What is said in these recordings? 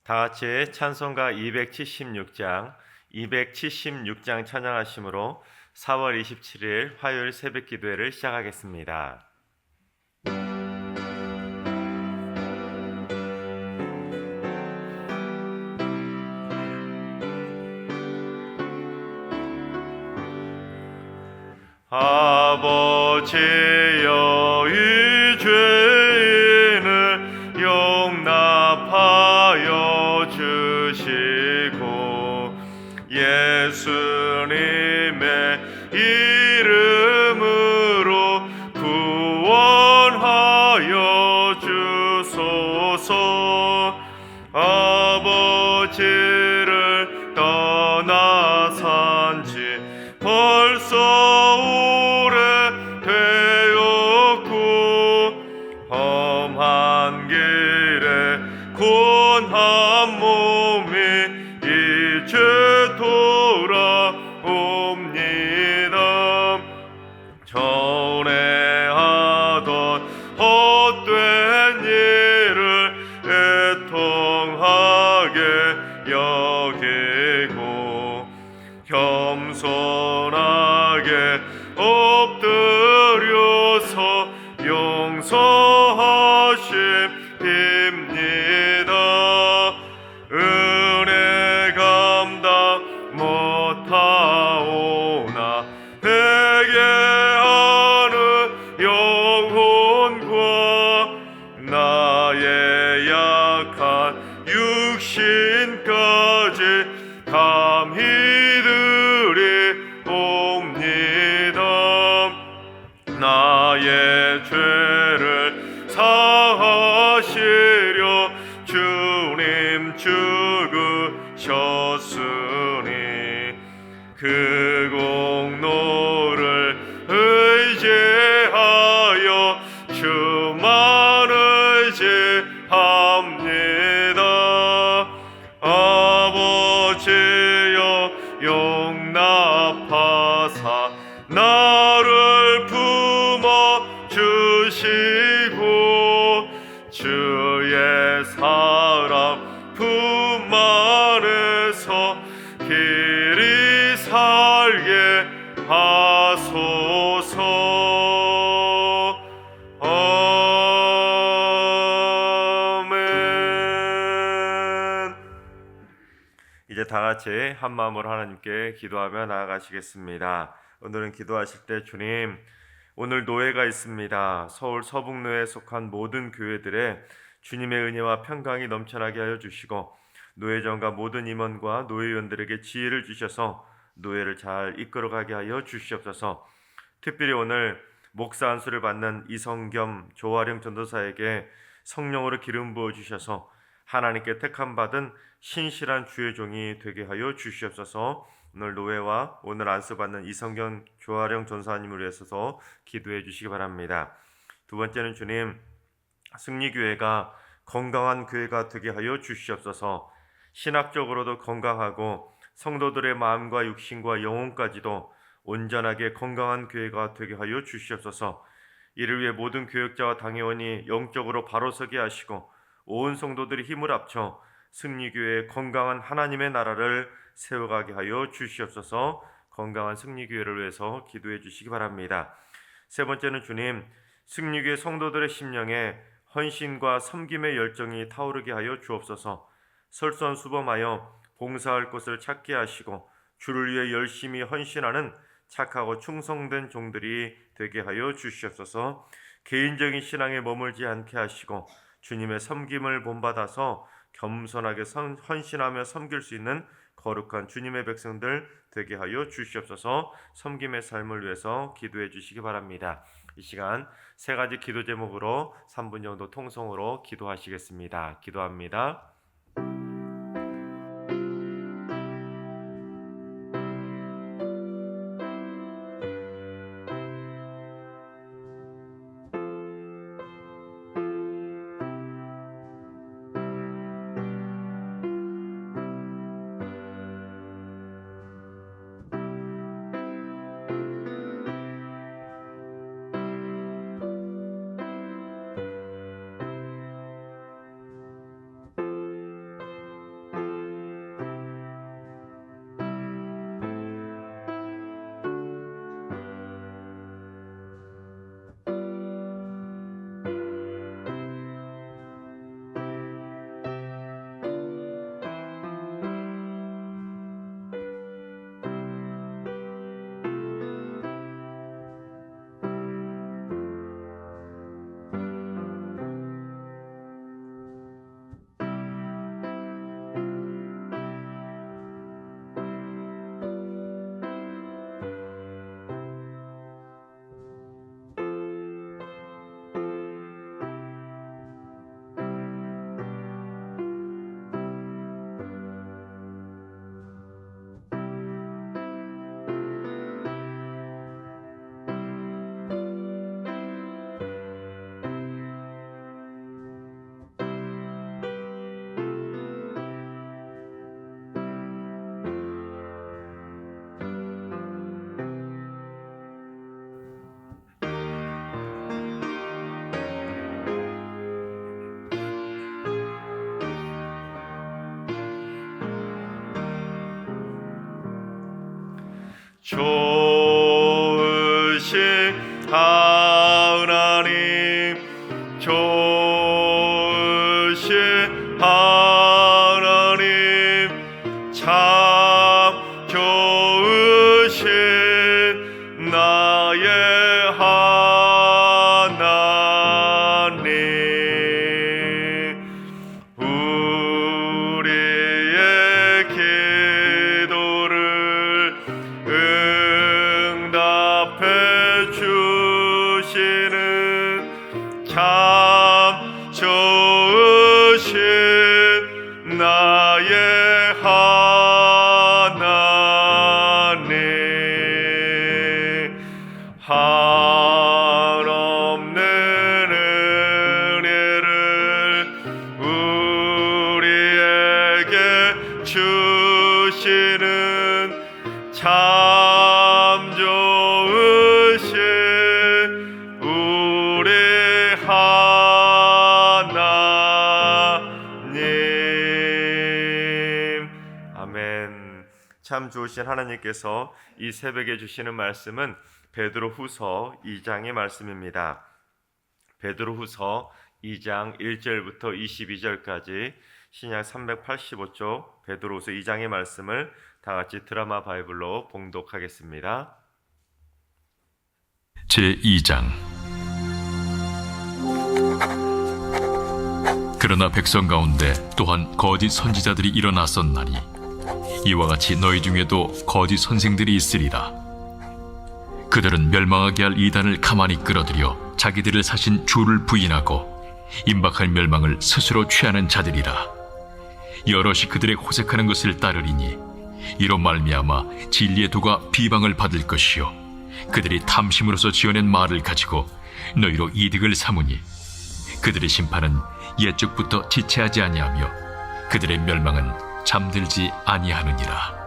다 같이 찬송가 276장 찬양하심으로 4월 27일 화요일 새벽 기도회를 시작하겠습니다. 아버지여, 이 죄인을 용납하여 주시고 예수님의 이름으로 구원하여 주소서. 아버지를 떠나 산지 벌써 오래되었고 험한 길에 곤한 몸이 이제 돌아옵니다. 전에 하던 헛된 일을 애통하게 여기고 겸손하게 엎드려서 용서하십니다. 은혜 감당 못하오나 회개하는 영혼과 나의 약한 육신까지 감히 드리옵니다. 나의 죄를 사하시려 주님 죽으셨으니 그 공로를 의지하여 주만 의지합니다. 아버지여, 용납하사 나를 품어주시고 주의 사랑 품 안에서 길이 살게 하소서. 아멘. 이제 다 같이 한 마음으로 하나님께 기도하며 나아가시겠습니다. 오늘은 기도하실 때 주님, 오늘 노예가 있습니다. 서울 서북로에 속한 모든 교회들에 주님의 은혜와 평강이 넘쳐나게 하여 주시고 노예정과 모든 임원과 노예원들에게 지혜를 주셔서 노예를 잘 이끌어가게 하여 주시옵소서. 특별히 오늘 목사 안수를 받는 이성겸 조아령 전도사에게 성령으로 기름 부어 주셔서 하나님께 택함 받은 신실한 주의 종이 되게 하여 주시옵소서. 오늘 노예와 오늘 안수받는 이성경 조아령 전사님을 위해서 기도해 주시기 바랍니다. 두 번째는 주님, 승리교회가 건강한 교회가 되게 하여 주시옵소서. 신학적으로도 건강하고 성도들의 마음과 육신과 영혼까지도 온전하게 건강한 교회가 되게 하여 주시옵소서. 이를 위해 모든 교역자와 당회원이 영적으로 바로 서게 하시고 온 성도들이 힘을 합쳐 승리교회의 건강한 하나님의 나라를 세워가게 하여 주시옵소서. 건강한 승리교회를 위해서 기도해 주시기 바랍니다. 세 번째는 주님, 승리교회 성도들의 심령에 헌신과 섬김의 열정이 타오르게 하여 주옵소서. 설선수범하여 봉사할 곳을 찾게 하시고 주를 위해 열심히 헌신하는 착하고 충성된 종들이 되게 하여 주시옵소서. 개인적인 신앙에 머물지 않게 하시고 주님의 섬김을 본받아서 겸손하게 헌신하며 섬길 수 있는 거룩한 주님의 백성들 되게 하여 주시옵소서. 섬김의 삶을 위해서 기도해 주시기 바랍니다. 이 시간 세 가지 기도 제목으로 3분 정도 통성으로 기도하시겠습니다. 기도합니다. 좋으신 하나님, 좋으신 하나님, 참 좋으신 나의 하나님, 우리의 기도를 응답해 주시는 참 좋으신 나의 하나님, 한없는 은혜를 우리에게 주시는 참 좋으신 우리 하나님. 아멘. 참 좋으신 하나님께서 이 새벽에 주시는 말씀은 베드로후서 2장의 말씀입니다. 베드로후서 2장 1절부터 22절까지 신약 385쪽 베드로후서 2장의 말씀을 다 같이 드라마 바이블로 봉독하겠습니다. 제2장. 그러나 백성 가운데 또한 거짓 선지자들이 일어났었나니 이와 같이 너희 중에도 거짓 선생들이 있으리라. 그들은 멸망하게 할 이단을 가만히 끌어들여 자기들을 사신 주를 부인하고 임박할 멸망을 스스로 취하는 자들이라. 여럿이 그들의 호색하는 것을 따르리니 이로 말미암아 진리의 도가 비방을 받을 것이요 그들이 탐심으로서 지어낸 말을 가지고 너희로 이득을 삼으니 그들의 심판은 옛적부터 지체하지 아니하며 그들의 멸망은 잠들지 아니하느니라.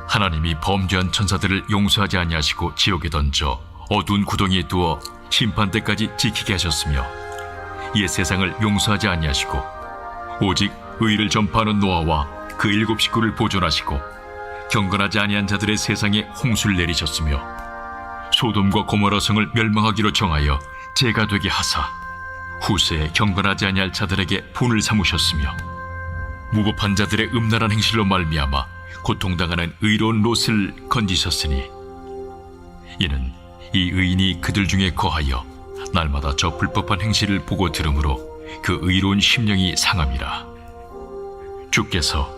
하나님이 범죄한 천사들을 용서하지 아니하시고 지옥에 던져 어두운 구덩이에 두어 심판 때까지 지키게 하셨으며 옛 세상을 용서하지 아니하시고 오직 의를 전파하는 노아와 그 7 식구를 보존하시고 경건하지 아니한 자들의 세상에 홍수를 내리셨으며 소돔과 고모라 성을 멸망하기로 정하여 죄가 되게 하사 후세에 경건하지 아니할 자들에게 분을 삼으셨으며 무고한 자들의 음란한 행실로 말미암아 고통당하는 의로운 롯을 건지셨으니 이는 이 의인이 그들 중에 거하여 날마다 저 불법한 행실을 보고 들으므로 그 의로운 심령이 상함이라. 주께서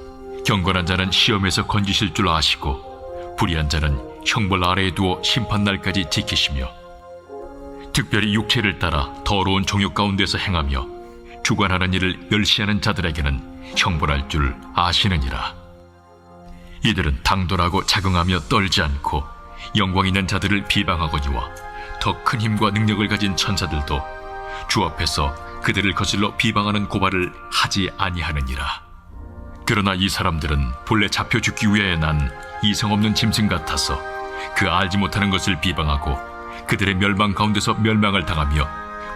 경건한 자는 시험에서 건지실 줄 아시고 불의한 자는 형벌 아래에 두어 심판날까지 지키시며 특별히 육체를 따라 더러운 종욕 가운데서 행하며 주관하는 일을 멸시하는 자들에게는 형벌할 줄 아시느니라. 이들은 당돌하고 자긍하며 떨지 않고 영광 있는 자들을 비방하거니와 더 큰 힘과 능력을 가진 천사들도 주 앞에서 그들을 거슬러 비방하는 고발을 하지 아니하느니라. 그러나 이 사람들은 본래 잡혀 죽기 위하여 난 이성 없는 짐승 같아서 그 알지 못하는 것을 비방하고 그들의 멸망 가운데서 멸망을 당하며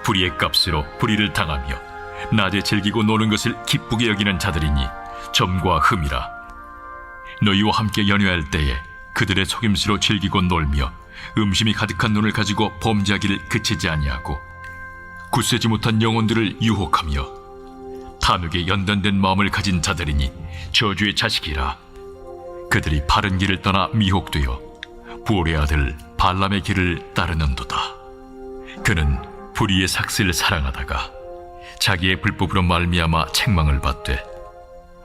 불의의 값으로 불의를 당하며 낮에 즐기고 노는 것을 기쁘게 여기는 자들이니 점과 흠이라. 너희와 함께 연회할 때에 그들의 속임수로 즐기고 놀며 음심이 가득한 눈을 가지고 범죄하기를 그치지 아니하고 굳세지 못한 영혼들을 유혹하며 탐욕에 연단된 마음을 가진 자들이니 저주의 자식이라. 그들이 바른 길을 떠나 미혹되어 부올의 아들 발람의 길을 따르는도다. 그는 불의의 삭슬을 사랑하다가 자기의 불법으로 말미암아 책망을 받되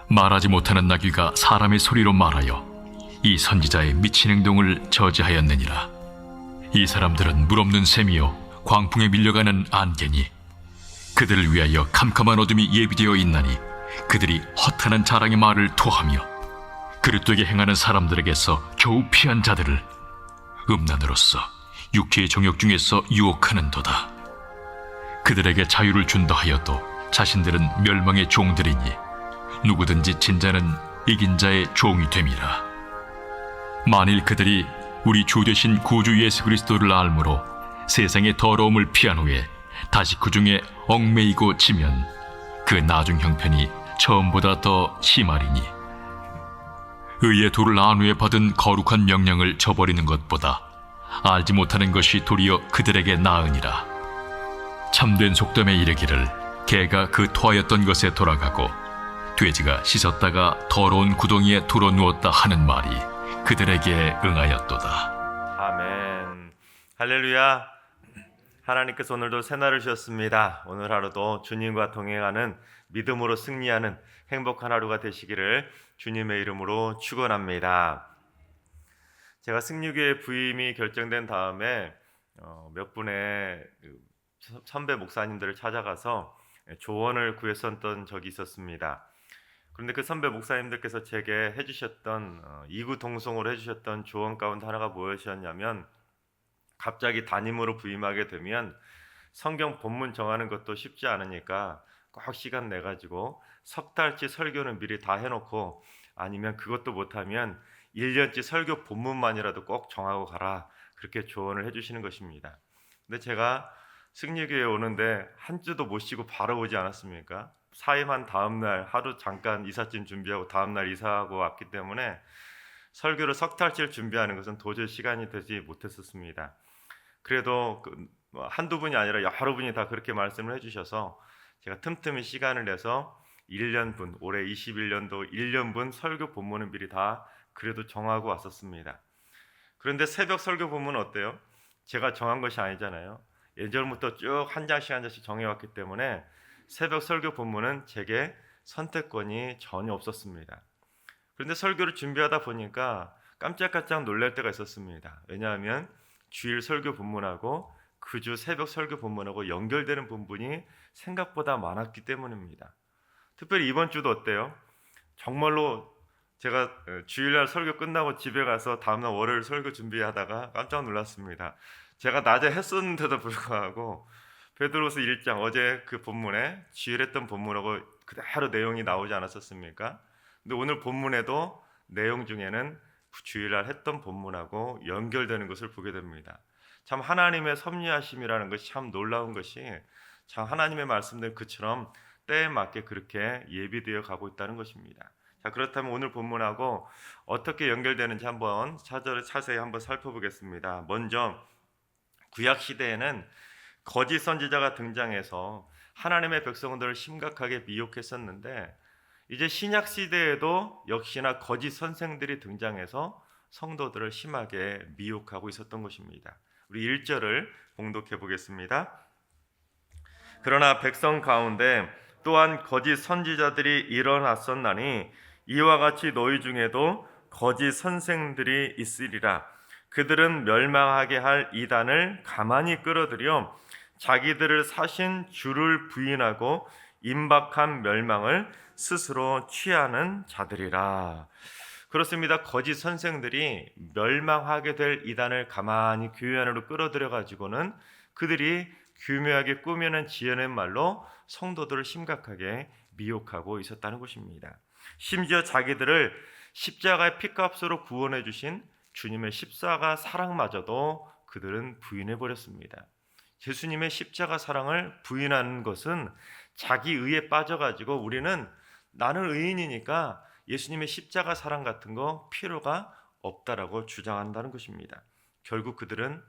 말하지 못하는 나귀가 사람의 소리로 말하여 이 선지자의 미친 행동을 저지하였느니라. 이 사람들은 물없는 샘이요 광풍에 밀려가는 안개니 그들을 위하여 캄캄한 어둠이 예비되어 있나니 그들이 허탄한 자랑의 말을 토하며 그릇되게 행하는 사람들에게서 겨우 피한 자들을 음란으로서 육체의 정욕 중에서 유혹하는도다. 그들에게 자유를 준다 하여도 자신들은 멸망의 종들이니 누구든지 진 자는 이긴 자의 종이 됨이라. 만일 그들이 우리 주 되신 구주 예수 그리스도를 알므로 세상의 더러움을 피한 후에 다시 그 중에 얽매이고 지면 그 나중 형편이 처음보다 더 심하리니 의의 돌을 안위에 받은 거룩한 명령을 저버리는 것보다 알지 못하는 것이 도리어 그들에게 나으니라. 참된 속담에 이르기를 개가 그 토하였던 것에 돌아가고 돼지가 씻었다가 더러운 구덩이에 돌아 누웠다 하는 말이 그들에게 응하였도다. 아멘. 할렐루야. 하나님께서 오늘도 새날을 주셨습니다. 오늘 하루도 주님과 동행하는 믿음으로 승리하는 행복한 하루가 되시기를 주님의 이름으로 축원합니다. 제가 승리교회 부임이 결정된 다음에 몇 분의 선배 목사님들을 찾아가서 조언을 구했었던 적이 있었습니다. 그런데 그 선배 목사님들께서 제게 해주셨던 이구동성으로 해주셨던 조언 가운데 하나가 무엇이었냐면, 갑자기 담임으로 부임하게 되면 성경 본문 정하는 것도 쉽지 않으니까 꼭 시간 내가지고 석 달치 설교는 미리 다 해놓고, 아니면 그것도 못하면 1년치 설교 본문만이라도 꼭 정하고 가라, 그렇게 조언을 해주시는 것입니다. 근데 제가 승리교회에 오는데 한 주도 못 쉬고 바로 오지 않았습니까? 사임한 다음날 하루 잠깐 이삿짐 준비하고 다음날 이사하고 왔기 때문에 설교를 석 달치를 준비하는 것은 도저히 시간이 되지 못했었습니다. 그래도 한두 분이 아니라 여러 분이 다 그렇게 말씀을 해주셔서 제가 틈틈이 시간을 내서 1년분, 올해 21년도 1년분 설교 본문은 미리 다 그래도 정하고 왔었습니다. 그런데 새벽 설교 본문은 어때요? 제가 정한 것이 아니잖아요. 예전부터 쭉 한 장씩 한 장씩 정해왔기 때문에 새벽 설교 본문은 제게 선택권이 전혀 없었습니다. 그런데 설교를 준비하다 보니까 깜짝깜짝 놀랄 때가 있었습니다. 왜냐하면 주일 설교 본문하고 그 주 새벽 설교 본문하고 연결되는 부분이 생각보다 많았기 때문입니다. 특별히 이번 주도 어때요? 정말로 제가 주일날 설교 끝나고 집에 가서 다음날 월요일 설교 준비하다가 깜짝 놀랐습니다. 제가 낮에 했었는데도 불구하고 베드로서 1장, 어제 그 본문에 주일 했던 본문하고 그대로 내용이 나오지 않았었습니까? 근데 오늘 본문에도 내용 중에는 주일날 했던 본문하고 연결되는 것을 보게 됩니다. 참 하나님의 섭리하심이라는 것이 참 놀라운 것이, 참 하나님의 말씀들 그처럼 때에 맞게 그렇게 예비되어 가고 있다는 것입니다. 자, 그렇다면 오늘 본문하고 어떻게 연결되는지 한번 자세히 한번 살펴보겠습니다. 먼저 구약 시대에는 거짓 선지자가 등장해서 하나님의 백성들을 심각하게 미혹했었는데, 이제 신약 시대에도 역시나 거짓 선생들이 등장해서 성도들을 심하게 미혹하고 있었던 것입니다. 우리 1절을 봉독해 보겠습니다. 그러나 백성 가운데 또한 거짓 선지자들이 일어났었나니 이와 같이 너희 중에도 거짓 선생들이 있으리라. 그들은 멸망하게 할 이단을 가만히 끌어들여 자기들을 사신 주를 부인하고 임박한 멸망을 스스로 취하는 자들이라. 그렇습니다. 거짓 선생들이 멸망하게 될 이단을 가만히 교회 안으로 끌어들여 가지고는 그들이 교묘하게 꾸며낸 지어낸 말로 성도들을 심각하게 미혹하고 있었다는 것입니다. 심지어 자기들을 십자가의 피값으로 구원해 주신 주님의 십자가 사랑마저도 그들은 부인해 버렸습니다. 예수님의 십자가 사랑을 부인하는 것은 자기 의에 빠져가지고 우리는 나는 의인이니까 예수님의 십자가 사랑 같은 거 필요가 없다라고 주장한다는 것입니다. 결국 그들은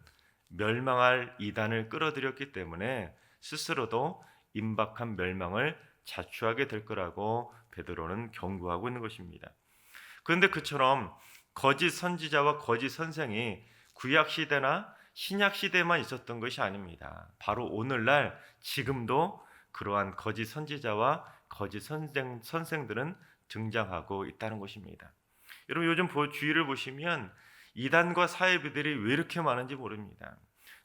멸망할 이단을 끌어들였기 때문에 스스로도 임박한 멸망을 자초하게 될 거라고 베드로는 경고하고 있는 것입니다. 그런데 그처럼 거짓 선지자와 거짓 선생이 구약 시대나 신약 시대에만 있었던 것이 아닙니다. 바로 오늘날 지금도 그러한 거짓 선지자와 거짓 선생들은 등장하고 있다는 것입니다. 여러분, 요즘 주위를 보시면 이단과 사이비들이 왜 이렇게 많은지 모릅니다.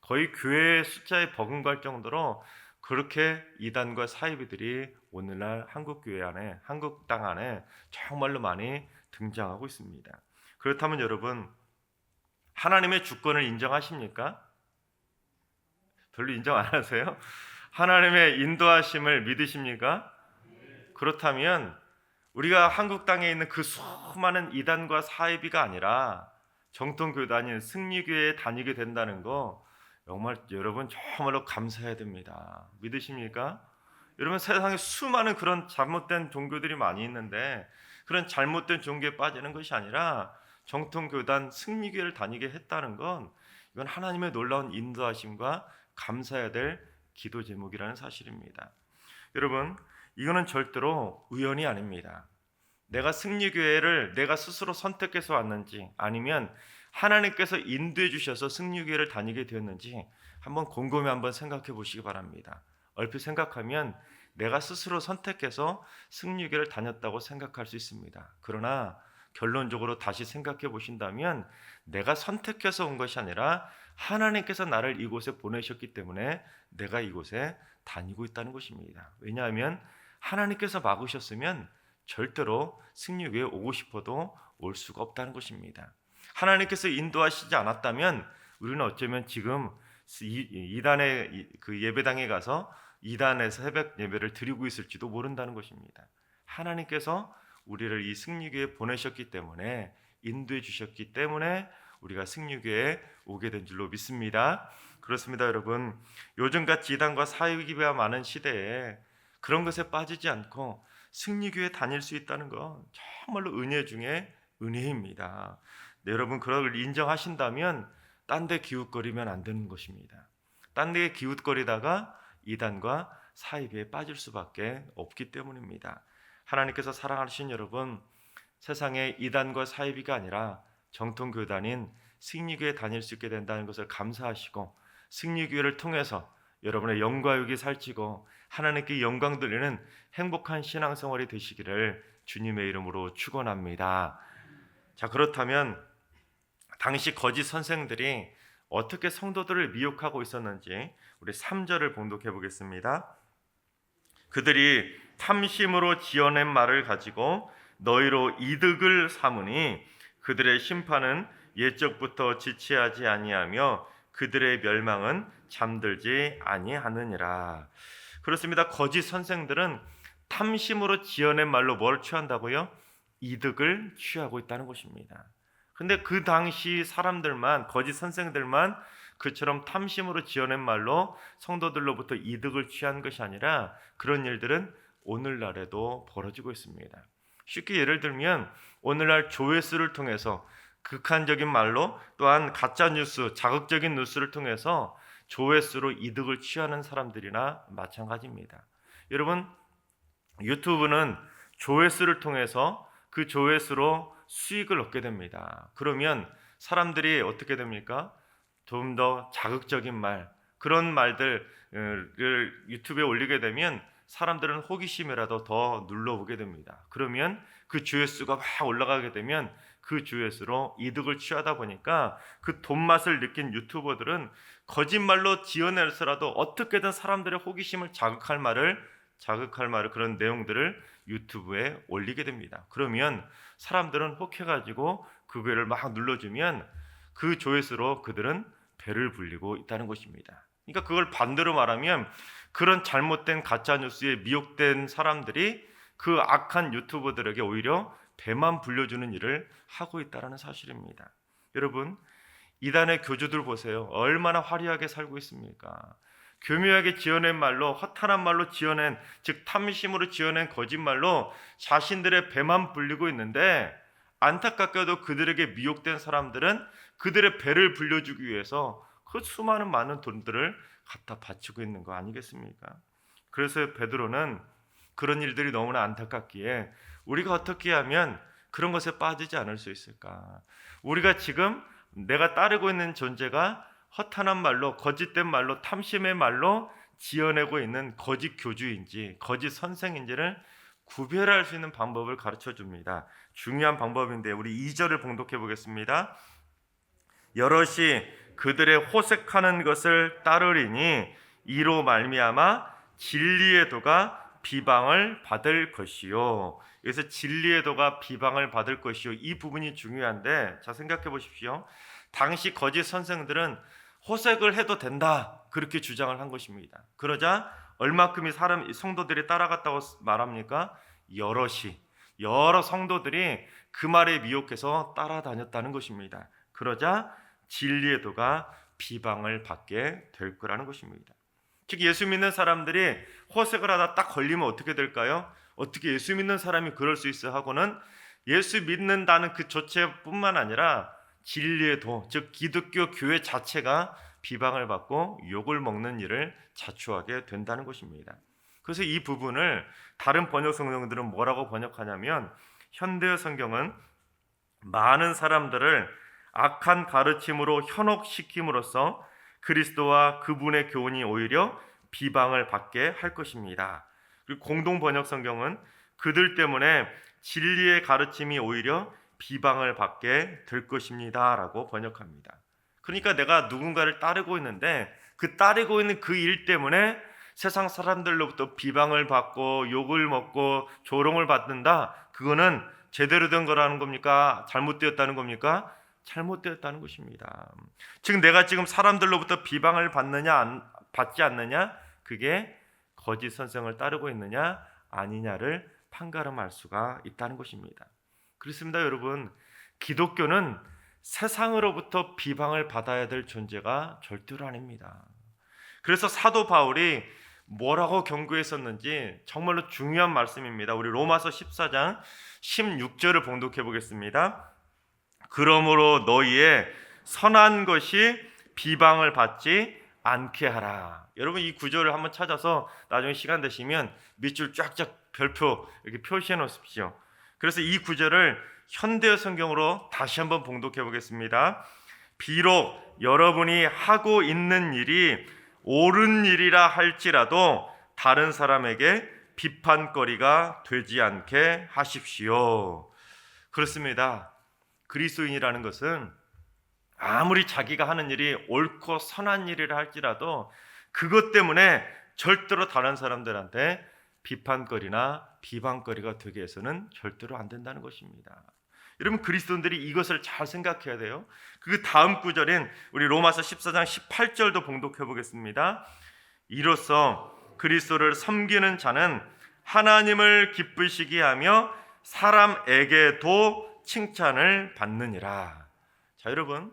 거의 교회의 숫자에 버금갈 정도로 그렇게 이단과 사이비들이 오늘날 한국 교회 안에, 한국 땅 안에 정말로 많이 등장하고 있습니다. 그렇다면 여러분, 하나님의 주권을 인정하십니까? 별로 인정 안 하세요? 하나님의 인도하심을 믿으십니까? 그렇다면 우리가 한국 땅에 있는 그 수많은 이단과 사이비가 아니라 정통교회 다니는 승리교회에 다니게 된다는 거 정말 여러분 정말로 감사해야 됩니다. 믿으십니까? 여러분, 세상에 수많은 그런 잘못된 종교들이 많이 있는데 그런 잘못된 종교에 빠지는 것이 아니라 정통교단 승리교회를 다니게 했다는 건 이건 하나님의 놀라운 인도하심과 감사해야 될 기도 제목이라는 사실입니다. 여러분, 이거는 절대로 우연이 아닙니다. 내가 승리교회를 내가 스스로 선택해서 왔는지 아니면 하나님께서 인도해 주셔서 승리교회를 다니게 되었는지 한번 곰곰이 한번 생각해 보시기 바랍니다. 얼핏 생각하면 내가 스스로 선택해서 승리교회를 다녔다고 생각할 수 있습니다. 그러나 결론적으로 다시 생각해 보신다면 내가 선택해서 온 것이 아니라 하나님께서 나를 이곳에 보내셨기 때문에 내가 이곳에 다니고 있다는 것입니다. 왜냐하면 하나님께서 막으셨으면 절대로 승리교회에 오고 싶어도 올 수가 없다는 것입니다. 하나님께서 인도하시지 않았다면 우리는 어쩌면 지금 이단의 그 예배당에 가서 이단에서 새벽 예배를 드리고 있을지도 모른다는 것입니다. 하나님께서 우리를 이 승리교회에 보내셨기 때문에 인도해 주셨기 때문에 우리가 승리교회에 오게 된 줄로 믿습니다. 그렇습니다, 여러분. 요즘같이 이단과 사이비가 많은 시대에 그런 것에 빠지지 않고 승리교회 다닐 수 있다는 건 정말로 은혜 중에 은혜입니다. 네, 여러분 그걸 인정하신다면 딴 데 기웃거리면 안 되는 것입니다. 딴 데 기웃거리다가 이단과 사이비에 빠질 수밖에 없기 때문입니다. 하나님께서 사랑하신 여러분, 세상에 이단과 사이비가 아니라 정통교단인 승리교회 다닐 수 있게 된다는 것을 감사하시고 승리교회를 통해서 여러분의 영과 육이 살찌고 하나님께 영광 돌리는 행복한 신앙생활이 되시기를 주님의 이름으로 축원합니다. 자, 그렇다면 당시 거짓 선생들이 어떻게 성도들을 미혹하고 있었는지 우리 3절을 봉독해 보겠습니다. 그들이 탐심으로 지어낸 말을 가지고 너희로 이득을 삼으니 그들의 심판은 옛적부터 지체하지 아니하며 그들의 멸망은 잠들지 아니하느니라. 그렇습니다. 거짓 선생들은 탐심으로 지어낸 말로 뭘 취한다고요? 이득을 취하고 있다는 것입니다. 근데 그 당시 사람들만, 거짓 선생들만 그처럼 탐심으로 지어낸 말로 성도들로부터 이득을 취한 것이 아니라 그런 일들은 오늘날에도 벌어지고 있습니다. 쉽게 예를 들면 오늘날 조회수를 통해서 극한적인 말로 또한 가짜 뉴스, 자극적인 뉴스를 통해서 조회수로 이득을 취하는 사람들이나 마찬가지입니다. 여러분, 유튜브는 조회수를 통해서 그 조회수로 수익을 얻게 됩니다. 그러면 사람들이 어떻게 됩니까? 좀 더 자극적인 말, 그런 말들을 유튜브에 올리게 되면 사람들은 호기심이라도 더 눌러보게 됩니다. 그러면 그 조회수가 막 올라가게 되면 그 조회수로 이득을 취하다 보니까 그 돈맛을 느낀 유튜버들은 거짓말로 지어내서라도 어떻게든 사람들의 호기심을 자극할 말을 그런 내용들을 유튜브에 올리게 됩니다. 그러면 사람들은 혹해가지고 그거를 막 눌러주면 그 조회수로 그들은 배를 불리고 있다는 것입니다. 그러니까 그걸 반대로 말하면 그런 잘못된 가짜뉴스에 미혹된 사람들이 그 악한 유튜버들에게 오히려 배만 불려주는 일을 하고 있다는 사실입니다. 여러분, 이단의 교주들 보세요. 얼마나 화려하게 살고 있습니까? 교묘하게 지어낸 말로, 허탄한 말로 지어낸, 즉 탐심으로 지어낸 거짓말로 자신들의 배만 불리고 있는데 안타깝게도 그들에게 미혹된 사람들은 그들의 배를 불려주기 위해서 그 수많은 많은 돈들을 갖다 바치고 있는 거 아니겠습니까? 그래서 베드로는 그런 일들이 너무나 안타깝기에 우리가 어떻게 하면 그런 것에 빠지지 않을 수 있을까? 우리가 지금 내가 따르고 있는 존재가 허탄한 말로, 거짓된 말로, 탐심의 말로 지어내고 있는 거짓 교주인지 거짓 선생인지를 구별할 수 있는 방법을 가르쳐 줍니다. 중요한 방법인데 우리 2절을 봉독해 보겠습니다. 여럿이 그들의 호색하는 것을 따르리니 이로 말미암아 진리의 도가 비방을 받을 것이요. 여기서 진리의 도가 비방을 받을 것이요, 이 부분이 중요한데, 자 생각해 보십시오. 당시 거짓 선생들은 호색을 해도 된다 그렇게 주장을 한 것입니다. 그러자 얼마큼이 성도들이 따라갔다고 말합니까? 여러 성도들이 그 말에 미혹해서 따라다녔다는 것입니다. 그러자 진리의 도가 비방을 받게 될 거라는 것입니다. 즉 예수 믿는 사람들이 호색을 하다 딱 걸리면 어떻게 될까요? 어떻게 예수 믿는 사람이 그럴 수 있어 하고는 예수 믿는다는 그 조체뿐만 아니라 진리의 도, 즉 기독교 교회 자체가 비방을 받고 욕을 먹는 일을 자초하게 된다는 것입니다. 그래서 이 부분을 다른 번역 성경들은 뭐라고 번역하냐면, 현대 성경은 많은 사람들을 악한 가르침으로 현혹시킴으로써 그리스도와 그분의 교훈이 오히려 비방을 받게 할 것입니다. 그리고 공동 번역 성경은 그들 때문에 진리의 가르침이 오히려 비방을 받게 될 것입니다 라고 번역합니다. 그러니까 내가 누군가를 따르고 있는데 그 따르고 있는 그 일 때문에 세상 사람들로부터 비방을 받고 욕을 먹고 조롱을 받는다, 그거는 제대로 된 거라는 겁니까? 잘못되었다는 겁니까? 잘못되었다는 것입니다. 즉 내가 지금 사람들로부터 비방을 받지 않느냐, 그게 거짓 선생을 따르고 있느냐 아니냐를 판가름할 수가 있다는 것입니다. 그렇습니다. 여러분, 기독교는 세상으로부터 비방을 받아야 될 존재가 절대로 아닙니다. 그래서 사도 바울이 뭐라고 경고했었는지 정말로 중요한 말씀입니다. 우리 로마서 14장 16절을 봉독해 보겠습니다. 그러므로 너희의 선한 것이 비방을 받지 않게 하라. 여러분, 이 구절을 한번 찾아서 나중에 시간 되시면 밑줄 쫙쫙 별표 이렇게 표시해 놓으십시오. 그래서 이 구절을 현대 성경으로 다시 한번 봉독해 보겠습니다. 비록 여러분이 하고 있는 일이 옳은 일이라 할지라도 다른 사람에게 비판거리가 되지 않게 하십시오. 그렇습니다. 그리스도인이라는 것은 아무리 자기가 하는 일이 옳고 선한 일이라 할지라도 그것 때문에 절대로 다른 사람들한테 비판거리나 비방거리가 되게 해서는 절대로 안 된다는 것입니다. 여러분, 그리스도인들이 이것을 잘 생각해야 돼요. 그 다음 구절인 우리 로마서 14장 18절도 봉독해 보겠습니다. 이로써 그리스도를 섬기는 자는 하나님을 기쁘시게 하며 사람에게도 칭찬을 받느니라. 자, 여러분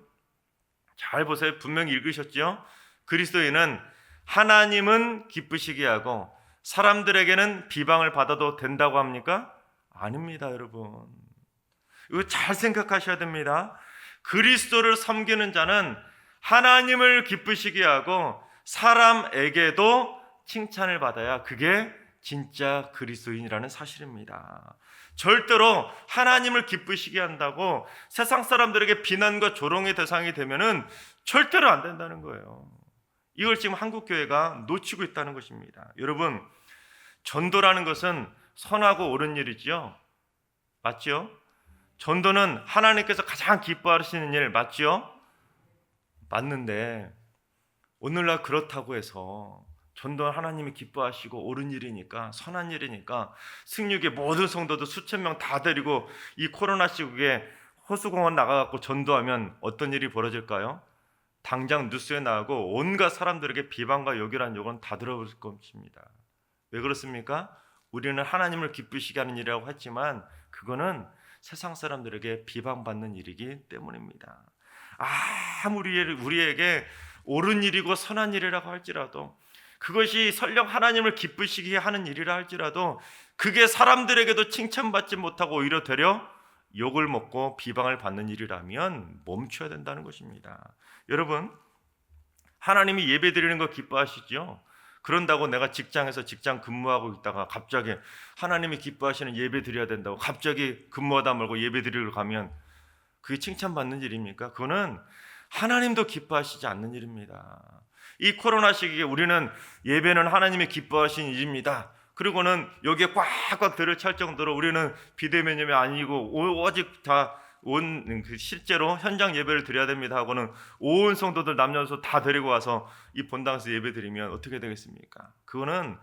잘 보세요. 분명히 읽으셨죠? 그리스도인은 하나님은 기쁘시게 하고 사람들에게는 비방을 받아도 된다고 합니까? 아닙니다, 여러분. 이거 잘 생각하셔야 됩니다. 그리스도를 섬기는 자는 하나님을 기쁘시게 하고 사람에게도 칭찬을 받아야 그게 진짜 그리스도인이라는 사실입니다. 절대로 하나님을 기쁘시게 한다고 세상 사람들에게 비난과 조롱의 대상이 되면은 절대로 안 된다는 거예요. 이걸 지금 한국교회가 놓치고 있다는 것입니다. 여러분, 전도라는 것은 선하고 옳은 일이지요. 맞죠? 전도는 하나님께서 가장 기뻐하시는 일, 맞죠? 맞는데 오늘날 그렇다고 해서 전도는 하나님이 기뻐하시고 옳은 일이니까, 선한 일이니까 승육의 모든 성도들 수천 명 다 데리고 이 코로나 시국에 호수공원 나가갖고 전도하면 어떤 일이 벌어질까요? 당장 뉴스에 나오고 온갖 사람들에게 비방과 욕이란 욕은 다 들어볼 것입니다. 왜 그렇습니까? 우리는 하나님을 기쁘시게 하는 일이라고 했지만 그거는 세상 사람들에게 비방받는 일이기 때문입니다. 아무리 우리에게 옳은 일이고 선한 일이라고 할지라도, 그것이 설령 하나님을 기쁘시게 하는 일이라 할지라도 그게 사람들에게도 칭찬받지 못하고 오히려 되려 욕을 먹고 비방을 받는 일이라면 멈춰야 된다는 것입니다. 여러분, 하나님이 예배 드리는 거 기뻐하시죠? 그런다고 내가 직장에서 직장 근무하고 있다가 갑자기 하나님이 기뻐하시는 예배 드려야 된다고 갑자기 근무하다 말고 예배 드리러 가면 그게 칭찬받는 일입니까? 그거는 하나님도 기뻐하시지 않는 일입니다. 이 코로나 시기에 우리는 예배는 하나님이 기뻐하시는 일입니다. 그리고는 여기에 꽉꽉 들어찰 정도로 우리는 비대면이 아니고 오직 다 실제로 현장 예배를 드려야 됩니다 하고는 온 성도들 남녀노소 다 데리고 와서 이 본당에서 예배 드리면 어떻게 되겠습니까? 그거는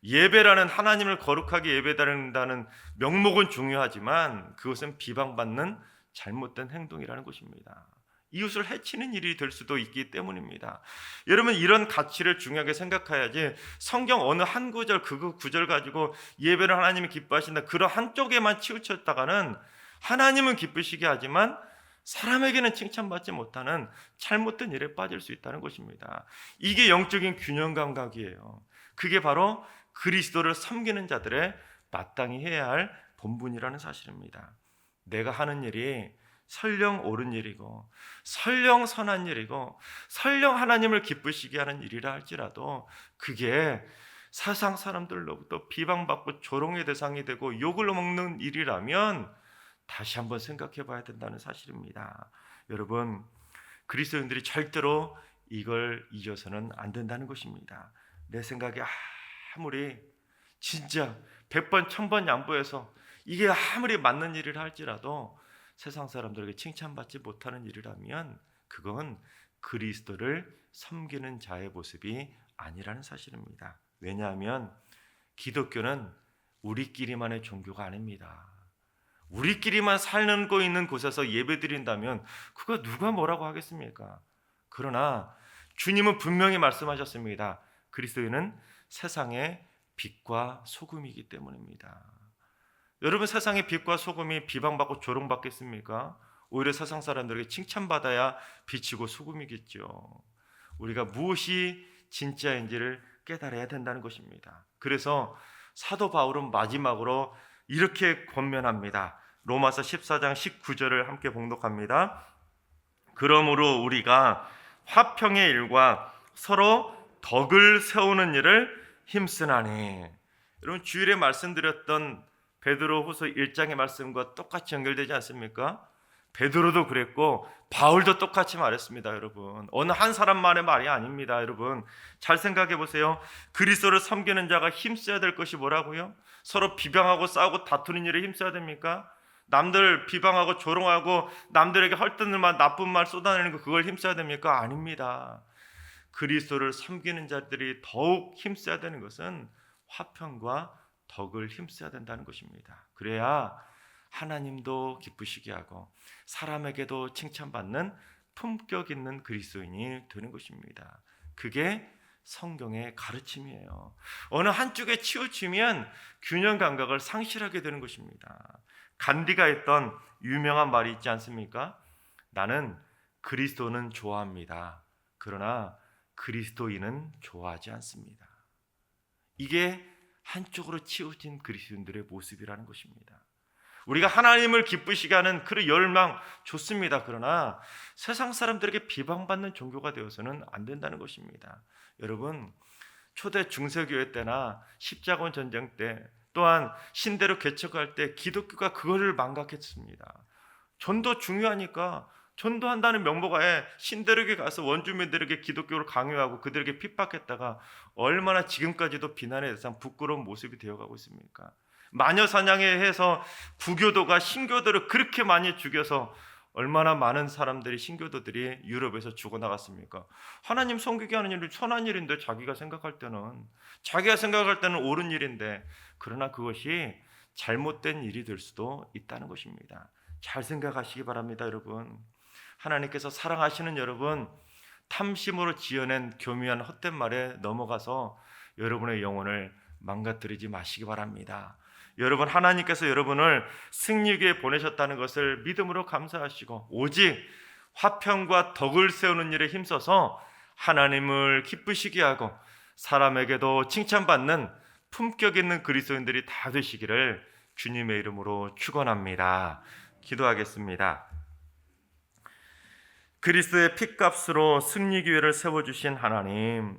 예배라는, 하나님을 거룩하게 예배드린다는 명목은 중요하지만 그것은 비방받는 잘못된 행동이라는 것입니다. 이웃을 해치는 일이 될 수도 있기 때문입니다. 여러분, 이런 가치를 중요하게 생각해야지 성경 어느 한 구절, 그 구절 가지고 예배를 하나님이 기뻐하신다, 그런 한쪽에만 치우쳤다가는 하나님은 기쁘시게 하지만 사람에게는 칭찬받지 못하는 잘못된 일에 빠질 수 있다는 것입니다. 이게 영적인 균형 감각이에요. 그게 바로 그리스도를 섬기는 자들의 마땅히 해야 할 본분이라는 사실입니다. 내가 하는 일이 설령 옳은 일이고 설령 선한 일이고 설령 하나님을 기쁘시게 하는 일이라 할지라도 그게 세상 사람들로부터 비방받고 조롱의 대상이 되고 욕을 먹는 일이라면 다시 한번 생각해 봐야 된다는 사실입니다. 여러분, 그리스도인들이 절대로 이걸 잊어서는 안 된다는 것입니다. 내 생각에 아무리 진짜 100번 1000번 양보해서 이게 아무리 맞는 일이라 할지라도 세상 사람들에게 칭찬받지 못하는 일이라면 그건 그리스도를 섬기는 자의 모습이 아니라는 사실입니다. 왜냐하면 기독교는 우리끼리만의 종교가 아닙니다. 우리끼리만 살고 있는 곳에서 예배드린다면 그거 누가 뭐라고 하겠습니까? 그러나 주님은 분명히 말씀하셨습니다. 그리스도인은 세상의 빛과 소금이기 때문입니다. 여러분, 세상의 빛과 소금이 비방받고 조롱받겠습니까? 오히려 세상 사람들에게 칭찬받아야 빛이고 소금이겠죠. 우리가 무엇이 진짜인지를 깨달아야 된다는 것입니다. 그래서 사도 바울은 마지막으로 이렇게 권면합니다. 로마서 14장 19절을 함께 봉독합니다. 그러므로 우리가 화평의 일과 서로 덕을 세우는 일을 힘쓰나니. 여러분, 주일에 말씀드렸던 베드로후서 1장의 말씀과 똑같이 연결되지 않습니까? 베드로도 그랬고 바울도 똑같이 말했습니다. 여러분, 어느 한 사람만의 말이 아닙니다. 여러분, 잘 생각해 보세요. 그리스도를 섬기는 자가 힘써야 될 것이 뭐라고요? 서로 비방하고 싸우고 다투는 일에 힘써야 됩니까? 남들 비방하고 조롱하고 남들에게 헐뜯는 말, 나쁜 말 쏟아내는 거, 그걸 힘써야 됩니까? 아닙니다. 그리스도를 섬기는 자들이 더욱 힘써야 되는 것은 화평과 덕을 힘써야 된다는 것입니다. 그래야 하나님도 기쁘시게 하고 사람에게도 칭찬받는 품격 있는 그리스도인이 되는 것입니다. 그게 성경의 가르침이에요. 어느 한쪽에 치우치면 균형 감각을 상실하게 되는 것입니다. 간디가 했던 유명한 말이 있지 않습니까? 나는 그리스도는 좋아합니다. 그러나 그리스도인은 좋아하지 않습니다. 이게 한쪽으로 치우친 그리스도인들의 모습이라는 것입니다. 우리가 하나님을 기쁘시게 하는 그 열망 좋습니다. 그러나 세상 사람들에게 비방받는 종교가 되어서는 안 된다는 것입니다. 여러분, 초대 중세교회 때나 십자군 전쟁 때, 또한 신대로 개척할 때 기독교가 그거를 망각했습니다. 전도 중요하니까 전도한다는 명목하에 신대륙에 가서 원주민들에게 기독교를 강요하고 그들에게 핍박했다가 얼마나 지금까지도 비난의 대상, 부끄러운 모습이 되어가고 있습니까? 마녀 사냥에 해서 부교도가 신교도를 그렇게 많이 죽여서 얼마나 많은 사람들이, 신교도들이 유럽에서 죽어나갔습니까? 하나님 섬기게 하는 일은 선한 일인데 자기가 생각할 때는 옳은 일인데, 그러나 그것이 잘못된 일이 될 수도 있다는 것입니다. 잘 생각하시기 바랍니다. 여러분, 하나님께서 사랑하시는 여러분, 탐심으로 지어낸 교묘한 헛된 말에 넘어가서 여러분의 영혼을 망가뜨리지 마시기 바랍니다. 여러분, 하나님께서 여러분을 승리기에 보내셨다는 것을 믿음으로 감사하시고 오직 화평과 덕을 세우는 일에 힘써서 하나님을 기쁘시게 하고 사람에게도 칭찬받는 품격 있는 그리스도인들이 다 되시기를 주님의 이름으로 축원합니다. 기도하겠습니다. 그리스도의 피값으로 승리교회를 세워주신 하나님,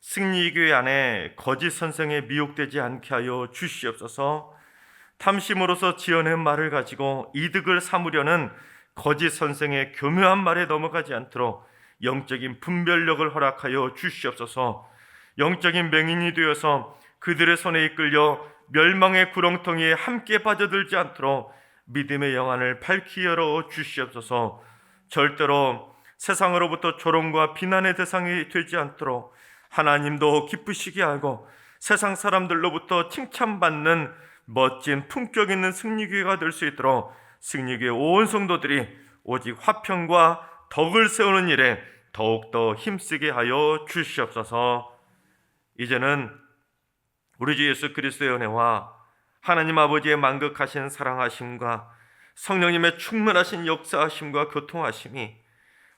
승리교회 안에 거짓 선생에 미혹되지 않게 하여 주시옵소서. 탐심으로서 지어낸 말을 가지고 이득을 삼으려는 거짓 선생의 교묘한 말에 넘어가지 않도록 영적인 분별력을 허락하여 주시옵소서. 영적인 맹인이 되어서 그들의 손에 이끌려 멸망의 구렁텅이에 함께 빠져들지 않도록 믿음의 영안을 밝히 열어 주시옵소서. 절대로 세상으로부터 조롱과 비난의 대상이 되지 않도록 하나님도 기쁘시게 하고 세상 사람들로부터 칭찬받는 멋진 품격 있는 승리교회가 될 수 있도록 승리교회 온 성도들이 오직 화평과 덕을 세우는 일에 더욱더 힘쓰게 하여 주시옵소서. 이제는 우리 주 예수 그리스도의 은혜와 하나님 아버지의 만극하신 사랑하심과 성령님의 충만하신 역사하심과 교통하심이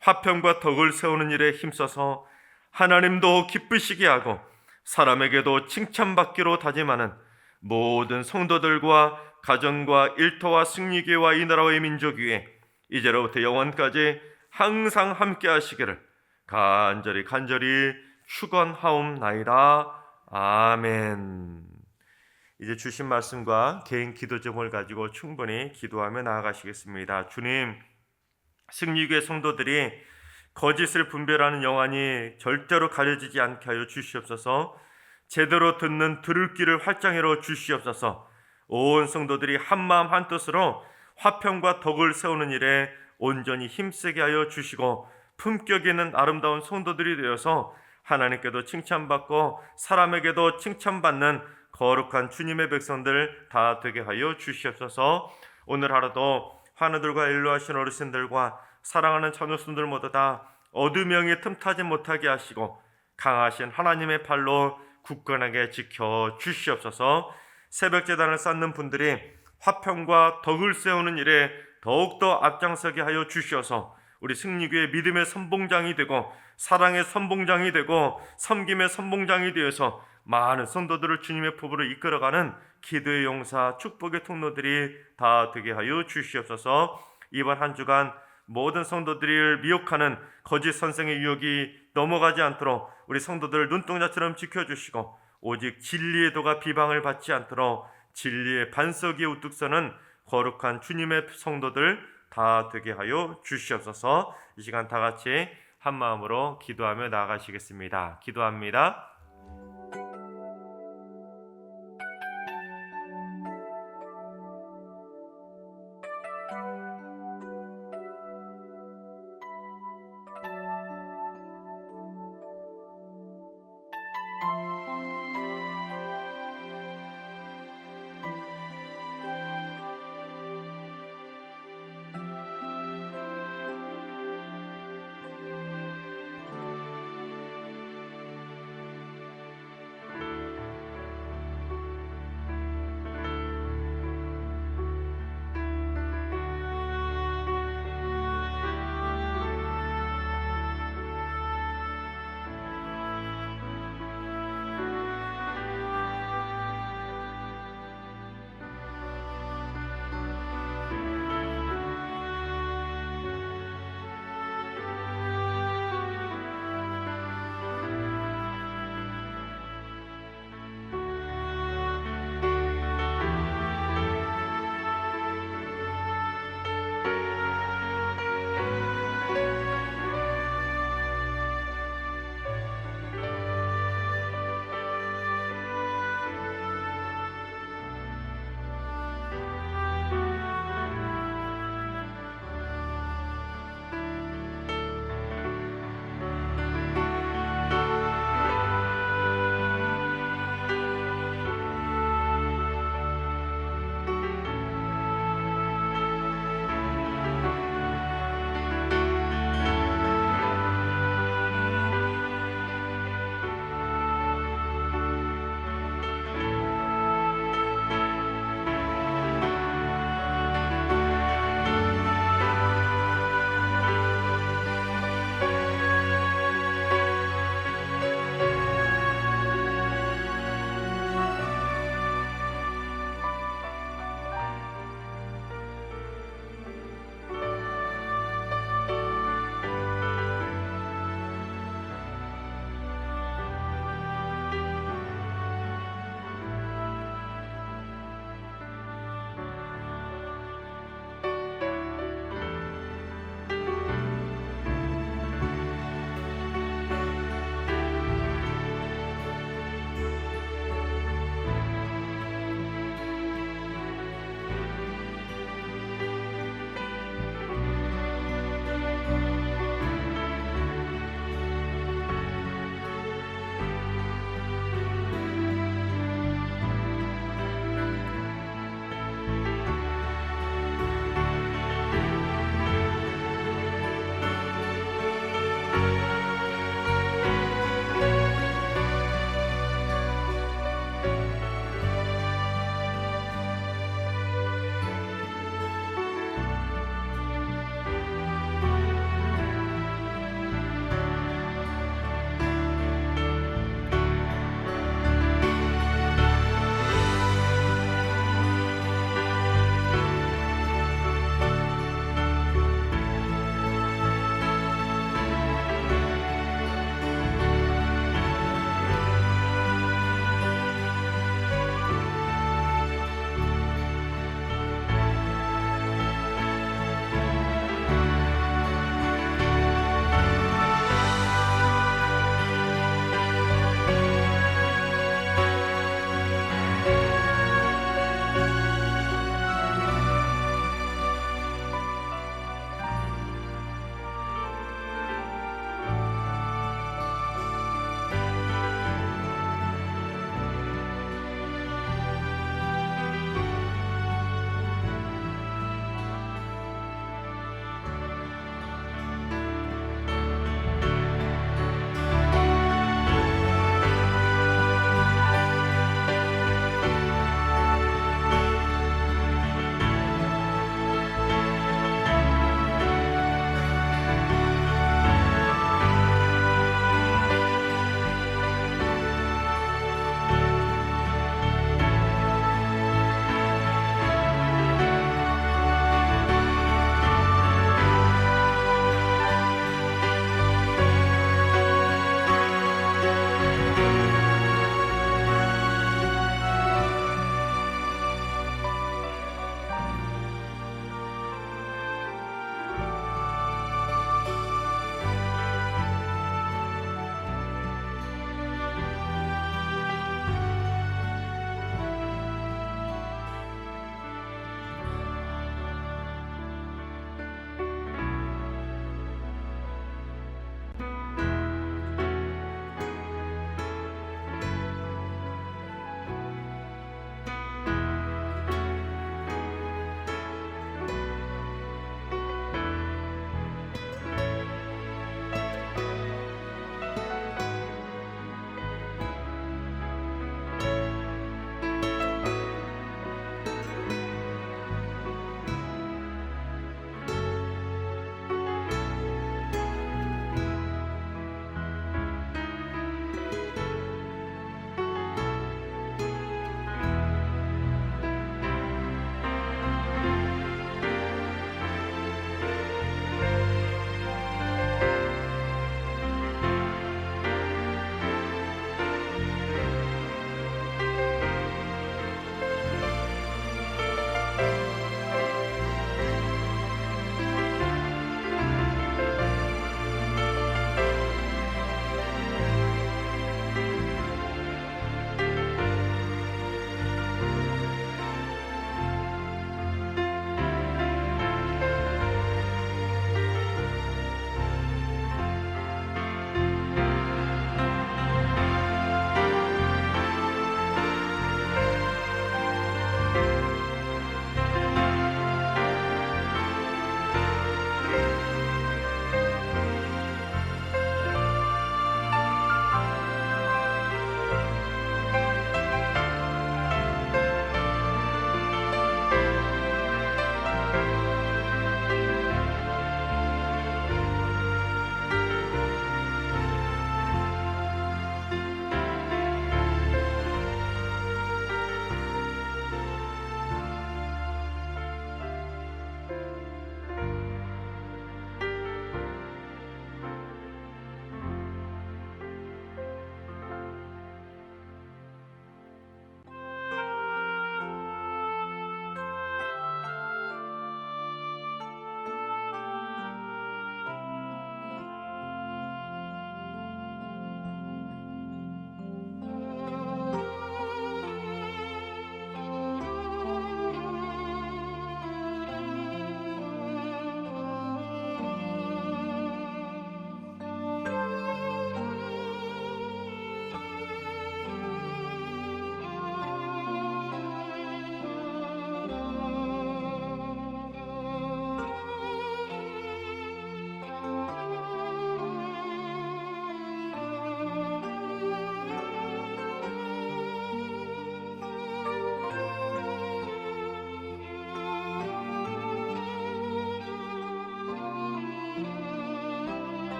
화평과 덕을 세우는 일에 힘써서 하나님도 기쁘시게 하고 사람에게도 칭찬받기로 다짐하는 모든 성도들과 가정과 일터와 승리교회와 이 나라와 이 민족 위에 이제로부터 영원까지 항상 함께 하시기를 간절히 축원하옵나이다. 아멘. 이제 주신 말씀과 개인 기도 제목을 가지고 충분히 기도하며 나아가시겠습니다. 주님, 승리교회 성도들이 거짓을 분별하는 영안이 절대로 가려지지 않게 하여 주시옵소서. 제대로 듣는 들을 귀를 활짝 열어 주시옵소서. 온 성도들이 한마음 한뜻으로 화평과 덕을 세우는 일에 온전히 힘쓰게 하여 주시고 품격 있는 아름다운 성도들이 되어서 하나님께도 칭찬받고 사람에게도 칭찬받는 거룩한 주님의 백성들 다 되게 하여 주시옵소서. 오늘 하루도 환우들과 일로하신 어르신들과 사랑하는 자녀손들 모두 다 어둠형에 틈타지 못하게 하시고 강하신 하나님의 팔로 굳건하게 지켜 주시옵소서. 새벽제단을 쌓는 분들이 화평과 덕을 세우는 일에 더욱더 앞장서게 하여 주시어서 우리 승리교회 믿음의 선봉장이 되고 사랑의 선봉장이 되고 섬김의 선봉장이 되어서 많은 성도들을 주님의 품으로 이끌어가는 기도의 용사 축복의 통로들이 다 되게 하여 주시옵소서. 이번 한 주간 모든 성도들을 미혹하는 거짓 선생의 유혹이 넘어가지 않도록 우리 성도들을 눈동자처럼 지켜주시고 오직 진리의 도가 비방을 받지 않도록 진리의 반석 위에 우뚝 서는 거룩한 주님의 성도들 다 되게 하여 주시옵소서. 이 시간 다 같이 한 마음으로 기도하며 나아가시겠습니다. 기도합니다.